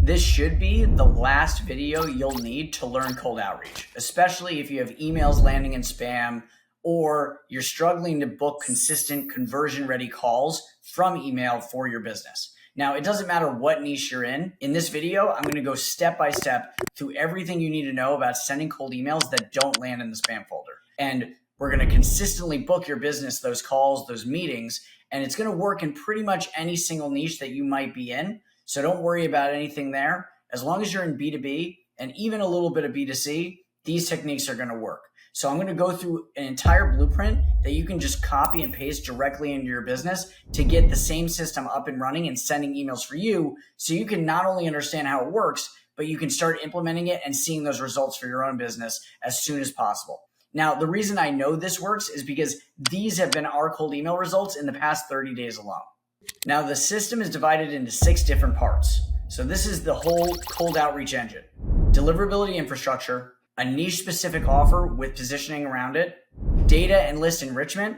This should be the last video you'll need to learn cold outreach, especially if you have emails landing in spam or you're struggling to book consistent conversion-ready calls from email for your business. Now, it doesn't matter what niche you're in. In this video, I'm going to go step by step through everything you need to know about sending cold emails that don't land in the spam folder. And we're going to consistently book your business those calls, those meetings, and it's going to work in pretty much any single niche that you might be in. So don't worry about anything there. As long as you're in B2B and even a little bit of B2C, these techniques are going to work. So I'm going to go through an entire blueprint that you can just copy and paste directly into your business to get the same system up and running and sending emails for you, so you can not only understand how it works, but you can start implementing it and seeing those results for your own business as soon as possible. Now, the reason I know this works is because these have been our cold email results in the past 30 days alone. Now, the system is divided into 6 different parts. So this is the whole cold outreach engine: deliverability infrastructure, a niche-specific offer with positioning around it, data and list enrichment,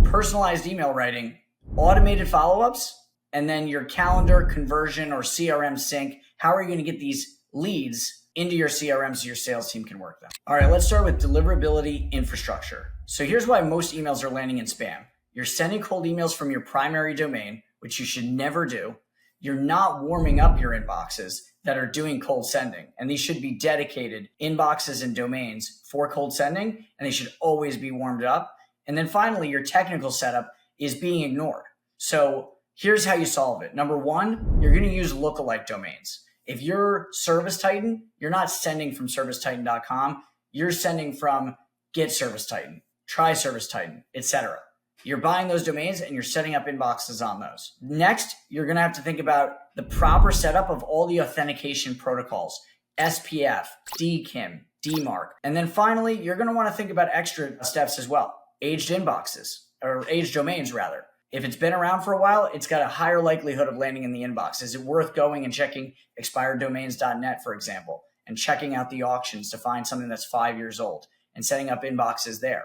personalized email writing, automated follow-ups, and then your calendar, conversion, or CRM sync. How are you going to get these leads into your CRM so your sales team can work them? All right, let's start with deliverability infrastructure. So here's why most emails are landing in spam. You're sending cold emails from your primary domain, which you should never do. You're not warming up your inboxes that are doing cold sending. And these should be dedicated inboxes and domains for cold sending, and they should always be warmed up. And then finally, your technical setup is being ignored. So here's how you solve it. Number 1, you're going to use lookalike domains. If you're Service Titan, you're not sending from servicetitan.com. You're sending from Get Service Titan, Try Service Titan, etc. You're buying those domains and you're setting up inboxes on those. Next, you're going to have to think about the proper setup of all the authentication protocols: SPF, DKIM, DMARC. And then finally, you're going to want to think about extra steps as well: aged inboxes, or aged domains rather. If it's been around for a while, it's got a higher likelihood of landing in the inbox. Is it worth going and checking expireddomains.net, for example, and checking out the auctions to find something that's 5 years old and setting up inboxes there?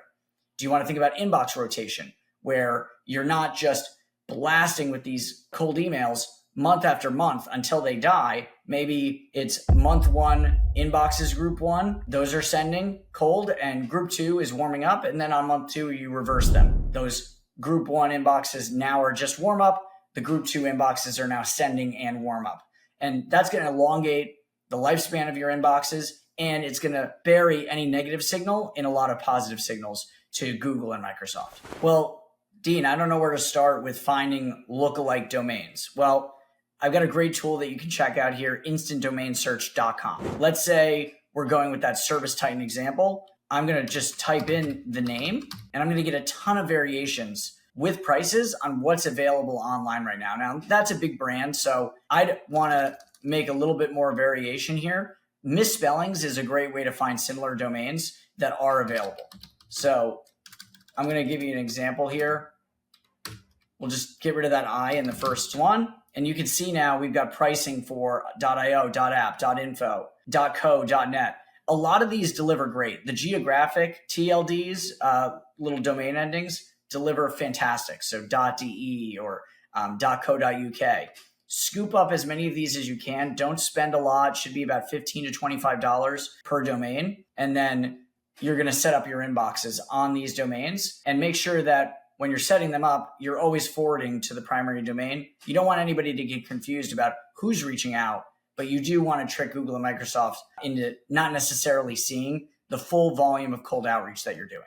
Do you want to think about inbox rotation, where you're not just blasting with these cold emails month after month until they die? Maybe it's month 1 inboxes, group 1, those are sending cold, and group 2 is warming up. And then on month 2, you reverse them. Those group 1 inboxes now are just warm up. The group 2 inboxes are now sending and warm up. And that's going to elongate the lifespan of your inboxes, and it's going to bury any negative signal in a lot of positive signals to Google and Microsoft. Well, Dean, I don't know where to start with finding lookalike domains. Well, I've got a great tool that you can check out here, instantdomainsearch.com. Let's say we're going with that Service Titan example. I'm going to just type in the name, and I'm going to get a ton of variations with prices on what's available online right now. Now, that's a big brand, so I'd want to make a little bit more variation here. Misspellings is a great way to find similar domains that are available. So I'm going to give you an example here. We'll just get rid of that I in the first one. And you can see now we've got pricing for .io, .app, .info, .co, .net. A lot of these deliver great. The geographic TLDs, little domain endings, deliver fantastic. So .de or .co.uk. Scoop up as many of these as you can. Don't spend a lot. Should be about $15 to $25 per domain. And then you're going to set up your inboxes on these domains, and make sure that when you're setting them up, you're always forwarding to the primary domain. You don't want anybody to get confused about who's reaching out, but you do want to trick Google and Microsoft into not necessarily seeing the full volume of cold outreach that you're doing.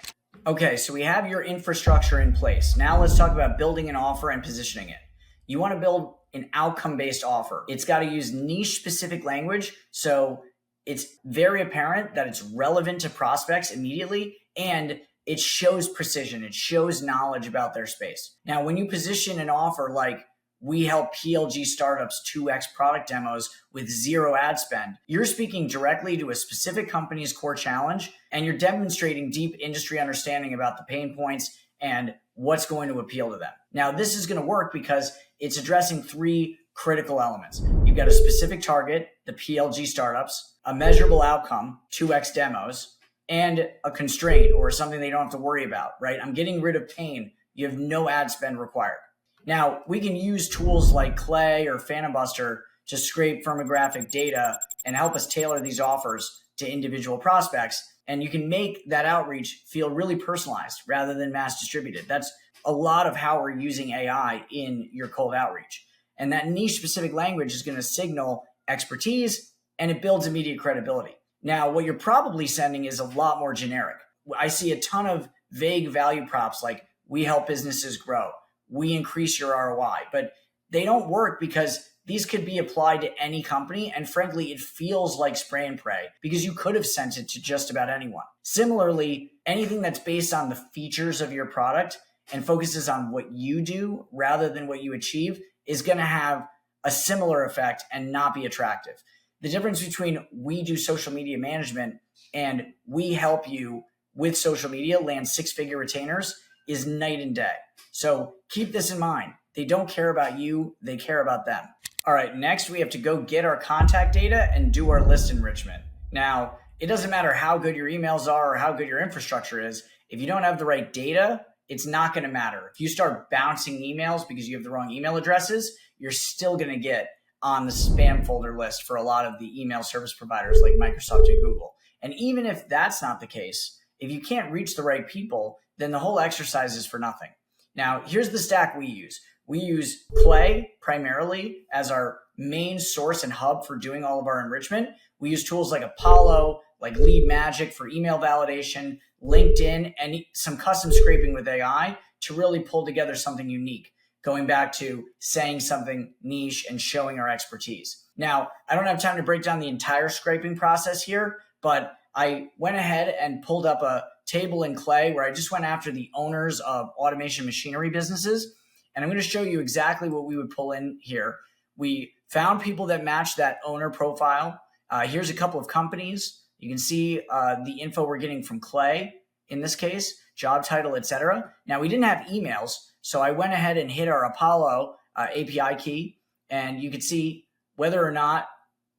Okay, so we have your infrastructure in place. Now let's talk about building an offer and positioning it. You want to build an outcome-based offer. It's got to use niche-specific language, so it's very apparent that it's relevant to prospects immediately, and it shows precision. It shows knowledge about their space. Now, when you position an offer like, we help PLG startups 2x product demos with 0 ad spend, you're speaking directly to a specific company's core challenge, and you're demonstrating deep industry understanding about the pain points and what's going to appeal to them. Now, this is going to work because it's addressing 3 critical elements. You've got a specific target, the PLG startups, a measurable outcome, 2x demos, and a constraint or something they don't have to worry about, right? I'm getting rid of pain. You have no ad spend required. Now, we can use tools like Clay or Phantom Buster to scrape firmographic data and help us tailor these offers to individual prospects. And you can make that outreach feel really personalized rather than mass distributed. That's a lot of how we're using AI in your cold outreach. And that niche specific language is going to signal expertise, and it builds immediate credibility. Now, what you're probably sending is a lot more generic. I see a ton of vague value props like we help businesses grow, we increase your ROI, but they don't work because these could be applied to any company. And frankly, it feels like spray and pray because you could have sent it to just about anyone. Similarly, anything that's based on the features of your product and focuses on what you do rather than what you achieve is going to have a similar effect and not be attractive. The difference between we do social media management and we help you with social media land six-figure retainers is night and day. So keep this in mind. They don't care about you, they care about them. All right, next we have to go get our contact data and do our list enrichment. Now, it doesn't matter how good your emails are or how good your infrastructure is. If you don't have the right data, it's not going to matter. If you start bouncing emails because you have the wrong email addresses, you're still going to get on the spam folder list for a lot of the email service providers like Microsoft and Google. And even if that's not the case, if you can't reach the right people, then the whole exercise is for nothing. Now, here's the stack we use. We use Clay primarily as our main source and hub for doing all of our enrichment. We use tools like Apollo, like Lead Magic for email validation, LinkedIn, and some custom scraping with AI to really pull together something unique, going back to saying something niche and showing our expertise. Now, I don't have time to break down the entire scraping process here, but I went ahead and pulled up a table in Clay where I just went after the owners of automation machinery businesses. And I'm going to show you exactly what we would pull in here. We found people that match that owner profile. Here's a couple of companies. You can see the info we're getting from Clay in this case, job title, etc. Now, we didn't have emails, so I went ahead and hit our Apollo API key, and you can see whether or not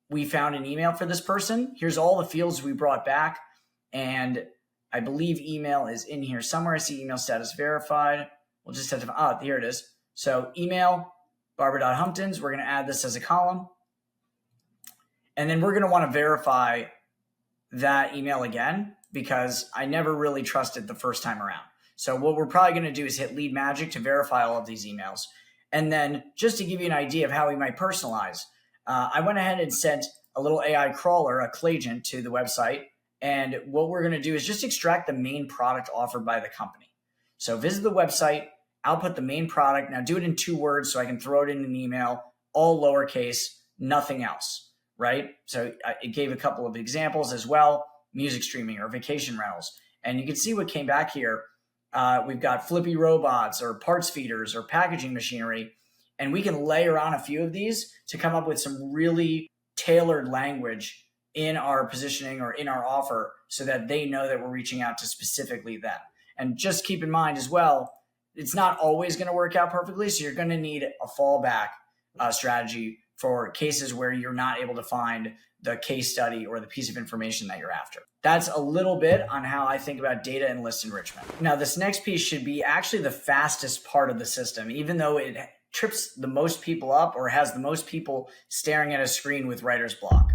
we found an email for this person. Here's all the fields we brought back, and I believe email is in here somewhere. I see email status verified. We'll just have to, here it is. So email, Barbara.Humptons. We're going to add this as a column. And then we're going to want to verify that email again because I never really trusted the first time around. So what we're probably going to do is hit Lead Magic to verify all of these emails. And then just to give you an idea of how we might personalize, I went ahead and sent a little AI crawler, a Clayagent, to the website. And what we're going to do is just extract the main product offered by the company. So visit the website, output the main product. Now do it in 2 words so I can throw it in an email, all lowercase, nothing else, right? So it gave a couple of examples as well, music streaming or vacation rentals. And you can see what came back here. We've got flippy robots or parts feeders or packaging machinery. And we can layer on a few of these to come up with some really tailored language in our positioning or in our offer so that they know that we're reaching out to specifically them. And just keep in mind as well, it's not always going to work out perfectly. So you're going to need a fallback strategy for cases where you're not able to find the case study or the piece of information that you're after. That's a little bit on how I think about data and list enrichment. Now, this next piece should be actually the fastest part of the system, even though it trips the most people up or has the most people staring at a screen with writer's block.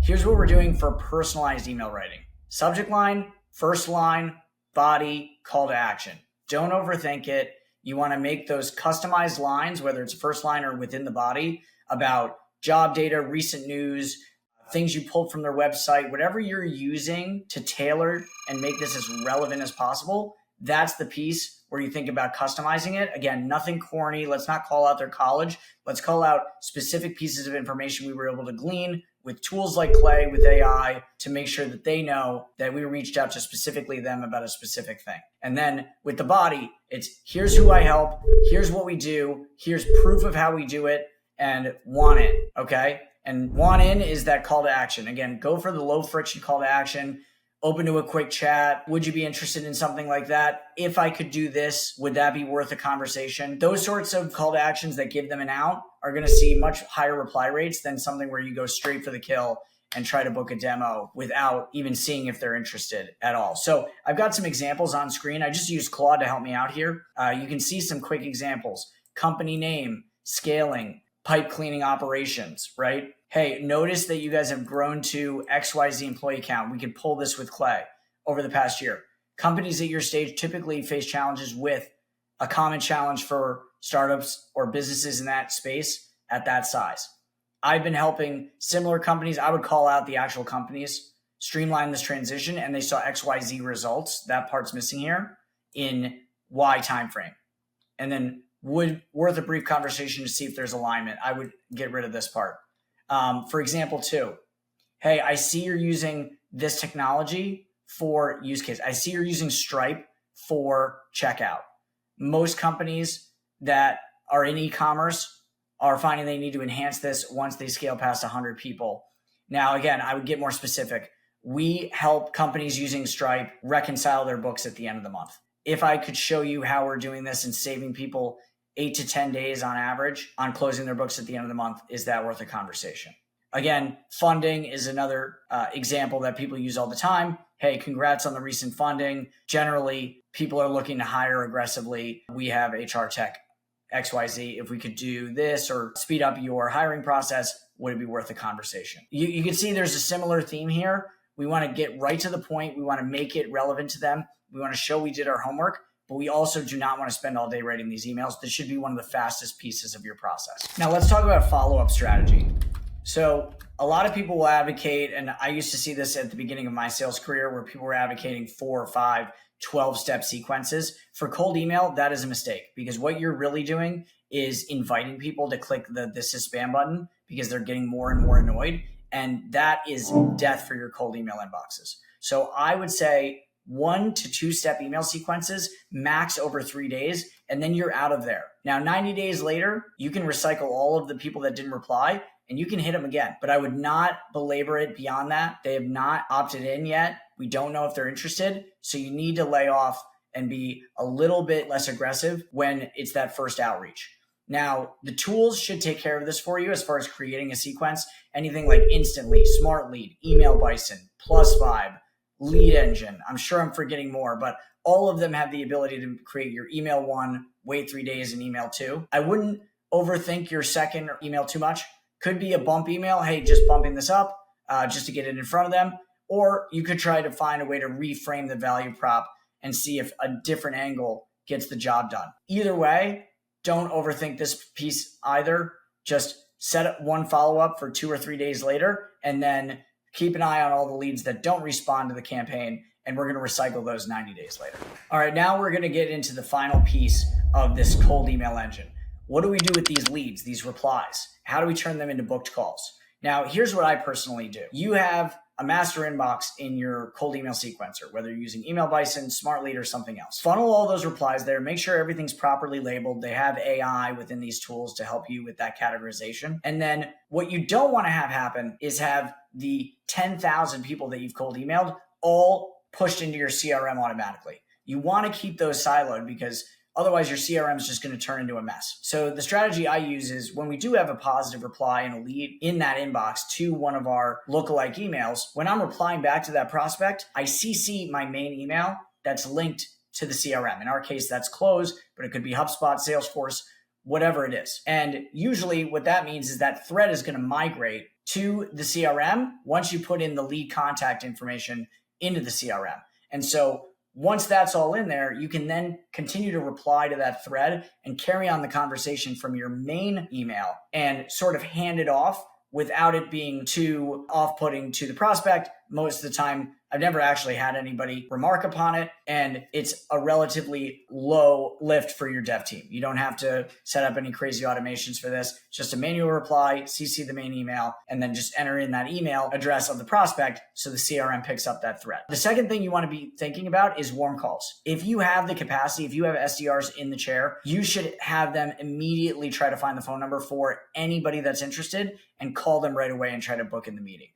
Here's what we're doing for personalized email writing. Subject line, first line, body, call to action. Don't overthink it. You want to make those customized lines, whether it's first line or within the body, about job data, recent news, things you pulled from their website, whatever you're using to tailor and make this as relevant as possible. That's the piece where you think about customizing it. Again, nothing corny. Let's not call out their college. Let's call out specific pieces of information we were able to glean with tools like Clay, with AI, to make sure that they know that we reached out to specifically them about a specific thing. And then with the body, it's here's who I help, here's what we do, here's proof of how we do it, and want in, okay? And want in is that call to action. Again, go for the low friction call to action. Open to a quick chat. Would you be interested in something like that? If I could do this, would that be worth a conversation? Those sorts of call to actions that give them an out are going to see much higher reply rates than something where you go straight for the kill and try to book a demo without even seeing if they're interested at all. So I've got some examples on screen. I just used Claude to help me out here. You can see some quick examples. Company name, scaling, pipe cleaning operations, right? Hey, notice that you guys have grown to XYZ employee count. We could pull this with Clay over the past year. Companies at your stage typically face challenges with a common challenge for startups or businesses in that space at that size. I've been helping similar companies. I would call out the actual companies, streamline this transition, and they saw XYZ results. That part's missing here in Y timeframe. And then worth a brief conversation to see if there's alignment. I would get rid of this part. For example, too, hey, I see you're using this technology for use case. I see you're using Stripe for checkout. Most companies that are in e-commerce are finding they need to enhance this once they scale past 100 people. Now, again, I would get more specific. We help companies using Stripe reconcile their books at the end of the month. If I could show you how we're doing this and saving people 8 to 10 days on average on closing their books at the end of the month, is that worth a conversation? Again, funding is another example that people use all the time. Hey, congrats on the recent funding. Generally, people are looking to hire aggressively. We have HR tech XYZ. If we could do this or speed up your hiring process, would it be worth a conversation? You can see there's a similar theme here. We want to get right to the point. We want to make it relevant to them. We want to show we did our homework, but we also do not want to spend all day writing these emails. This should be one of the fastest pieces of your process. Now let's talk about follow-up strategy. So a lot of people will advocate, and I used to see this at the beginning of my sales career where people were advocating 4 or 5, 12-step sequences. For cold email, that is a mistake because what you're really doing is inviting people to click the "this is spam" button because they're getting more and more annoyed. And that is death for your cold email inboxes. So I would say 1 to 2 step email sequences, max over 3 days, and then you're out of there. Now, 90 days later, you can recycle all of the people that didn't reply and you can hit them again. But I would not belabor it beyond that. They have not opted in yet. We don't know if they're interested. So you need to lay off and be a little bit less aggressive when it's that first outreach. Now, the tools should take care of this for you as far as creating a sequence. Anything like Instantly, Smart Lead, Email Bison, Plus Vibe, Lead Engine. I'm sure I'm forgetting more, but all of them have the ability to create your email 1, wait 3 days, and email 2. I wouldn't overthink your second email too much. Could be a bump email. Hey, just bumping this up just to get it in front of them. Or you could try to find a way to reframe the value prop and see if a different angle gets the job done. Either way, don't overthink this piece either. Just set up one follow-up for 2 or 3 days later, and then keep an eye on all the leads that don't respond to the campaign, and we're going to recycle those 90 days later. All right, now we're going to get into the final piece of this cold email engine. What do we do with these leads, these replies? How do we turn them into booked calls? Now, here's what I personally do. You have a master inbox in your cold email sequencer, whether you're using Email Bison, Smart Lead, or something else. Funnel all those replies there. Make sure everything's properly labeled. They have AI within these tools to help you with that categorization. And then what you don't want to have happen is have the 10,000 people that you've cold emailed all pushed into your CRM automatically. You want to keep those siloed because otherwise, your CRM is just going to turn into a mess. So the strategy I use is when we do have a positive reply and a lead in that inbox to one of our lookalike emails, when I'm replying back to that prospect, I CC my main email that's linked to the CRM. In our case, that's Close, but it could be HubSpot, Salesforce, whatever it is. And usually what that means is that thread is going to migrate to the CRM once you put in the lead contact information into the CRM. And so once that's all in there, you can then continue to reply to that thread and carry on the conversation from your main email and sort of hand it off without it being too off-putting to the prospect. Most of the time, I've never actually had anybody remark upon it, and it's a relatively low lift for your dev team. You don't have to set up any crazy automations for this. It's just a manual reply, CC the main email, and then just enter in that email address of the prospect so the CRM picks up that thread. The second thing you want to be thinking about is warm calls. If you have the capacity, if you have SDRs in the chair, you should have them immediately try to find the phone number for anybody that's interested and call them right away and try to book in the meeting.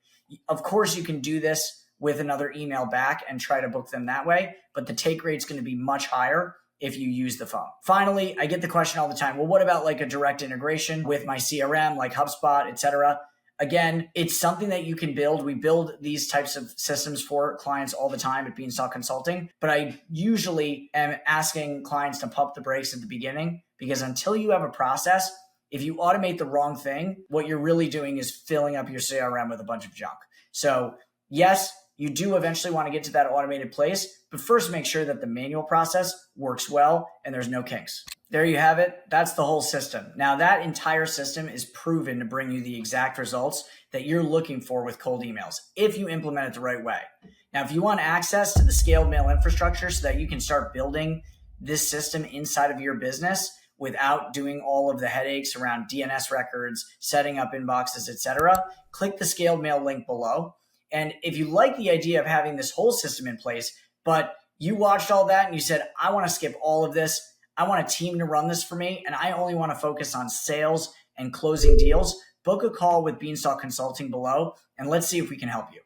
Of course, you can do this with another email back and try to book them that way, but the take rate is going to be much higher if you use the phone. Finally, I get the question all the time, well, what about like a direct integration with my CRM, like HubSpot, etc.? Again, it's something that you can build. We build these types of systems for clients all the time at Beanstalk Consulting, but I usually am asking clients to pump the brakes at the beginning because until you have a process, If you automate the wrong thing, what you're really doing is filling up your CRM with a bunch of junk. So yes, you do eventually want to get to that automated place, but first make sure that the manual process works well and there's no kinks. There you have it. That's the whole system. Now that entire system is proven to bring you the exact results that you're looking for with cold emails if you implement it the right way. Now, if you want access to the scaled mail infrastructure so that you can start building this system inside of your business without doing all of the headaches around DNS records, setting up inboxes, etc., click the scaled mail link below. And if you like the idea of having this whole system in place, but you watched all that and you said, I want to skip all of this, I want a team to run this for me, and I only want to focus on sales and closing deals, book a call with Beanstalk Consulting below, and let's see if we can help you.